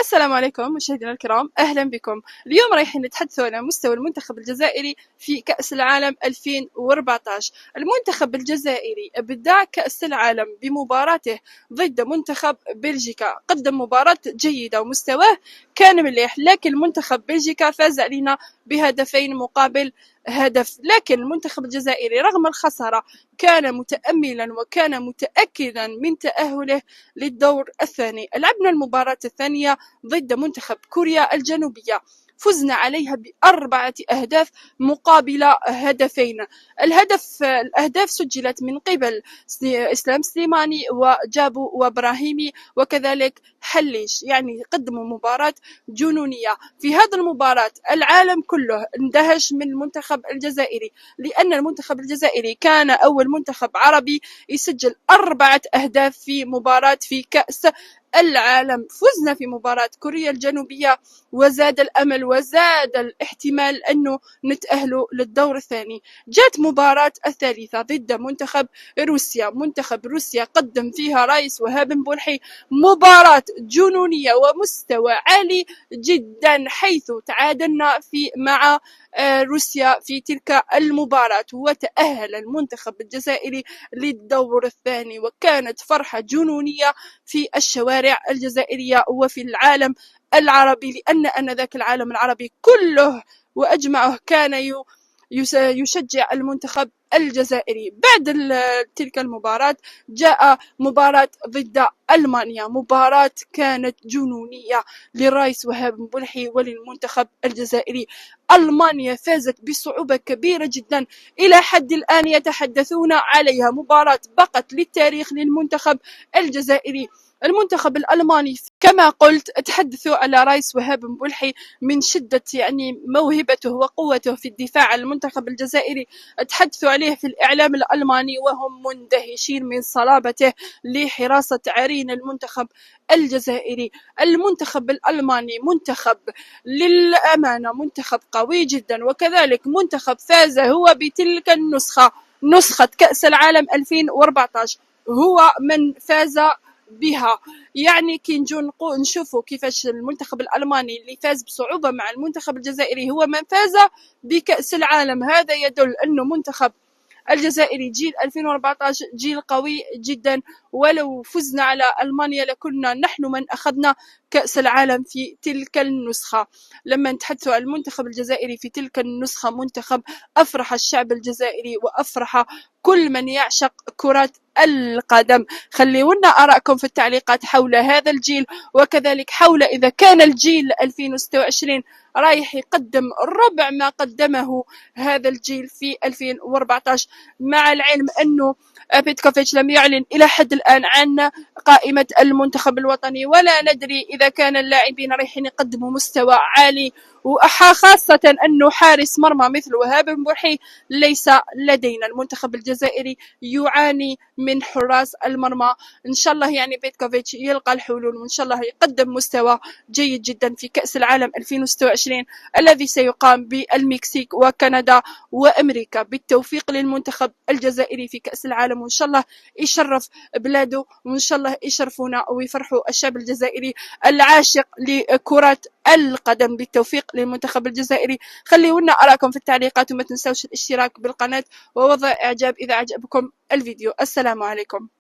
السلام عليكم مشاهدينا الكرام، أهلا بكم. اليوم رايحين نتحدث عن مستوى المنتخب الجزائري في كأس العالم 2014. المنتخب الجزائري بدأ كأس العالم بمباراته ضد منتخب بلجيكا، قدم مباراة جيدة ومستواه كان مليح، لكن منتخب بلجيكا فاز علينا بهدفين مقابل هدف. لكن المنتخب الجزائري رغم الخسارة كان متأملا وكان متأكدا من تأهله للدور الثاني. لعبنا المباراة الثانية ضد منتخب كوريا الجنوبية، فزنا عليها ب4 أهداف مقابل هدفين. الأهداف سجلت من قبل إسلام سليماني وجابو وإبراهيمي وكذلك حليش، يعني قدموا مباراة جنونية. في هذه المباراة العالم كله اندهش من المنتخب الجزائري، لأن المنتخب الجزائري كان أول منتخب عربي يسجل 4 أهداف في مباراة في كأس العالم. فزنا في مباراة كوريا الجنوبية وزاد الأمل وزاد الاحتمال أنه نتأهل للدور الثاني. جاءت مباراة الثالثة ضد منتخب روسيا. منتخب روسيا قدم فيها رايس وهاب بولحي مباراة جنونية ومستوى عالي جدا، حيث تعادلنا مع روسيا في تلك المباراة، وتأهل المنتخب الجزائري للدور الثاني. وكانت فرحة جنونية في الشوارع الجزائرية وفي العالم العربي، لأن آنذاك العالم العربي كله وأجمعه كان يشجع المنتخب الجزائري. بعد تلك المباراة جاء مباراة ضد ألمانيا، مباراة كانت جنونية للرايس وهاب بولحي وللمنتخب الجزائري. ألمانيا فازت بصعوبة كبيرة جدا، إلى حد الآن يتحدثون عليها. مباراة بقت للتاريخ للمنتخب الجزائري. المنتخب الألماني كما قلت تحدثوا على رايس وهاب بولحي من شدة يعني موهبته وقوته في الدفاع عن المنتخب الجزائري، تحدثوا عليه في الإعلام الألماني وهم مندهشين من صلابته لحراسة عرين المنتخب الجزائري. المنتخب الألماني منتخب للأمانة منتخب قوي جدا، وكذلك منتخب فاز هو بتلك نسخة كأس العالم 2014، هو من فاز بها. يعني كي نشوفوا كيفاش المنتخب الألماني اللي فاز بصعوبة مع المنتخب الجزائري هو من فاز بكأس العالم، هذا يدل أنه منتخب الجزائري جيل 2014 جيل قوي جدا. ولو فزنا على ألمانيا لكنا نحن من أخذنا كأس العالم في تلك النسخة. لما نتحدث عن المنتخب الجزائري في تلك النسخة، منتخب أفرح الشعب الجزائري وأفرح كل من يعشق كرة القدم. خلونا آراءكم في التعليقات حول هذا الجيل، وكذلك حول إذا كان الجيل 2026 رايح يقدم ربع ما قدمه هذا الجيل في 2014، مع العلم أنه بيتكوفيتش لم يعلن إلى حد الآن عن قائمة المنتخب الوطني، ولا ندري إذا كان اللاعبين رايحين يقدموا مستوى عالي، وخاصة أنه حارس مرمى مثل وهاب بولحي ليس لدينا. المنتخب الجزائري يعاني من حراس المرمى. إن شاء الله يعني بيتكوفيتش يلقى الحلول، وإن شاء الله يقدم مستوى جيد جدا في كأس العالم 2026 الذي سيقام بالمكسيك وكندا وأمريكا. بالتوفيق للمنتخب الجزائري في كأس العالم، وإن شاء الله يشرف بلاده، وإن شاء الله يشرفونا ويفرحوا الشعب الجزائري العاشق لكرة القدم. بالتوفيق للمنتخب الجزائري. خلونا أراكم في التعليقات، وما تنسوش الاشتراك بالقناة ووضع إعجاب إذا عجبكم الفيديو. السلام عليكم.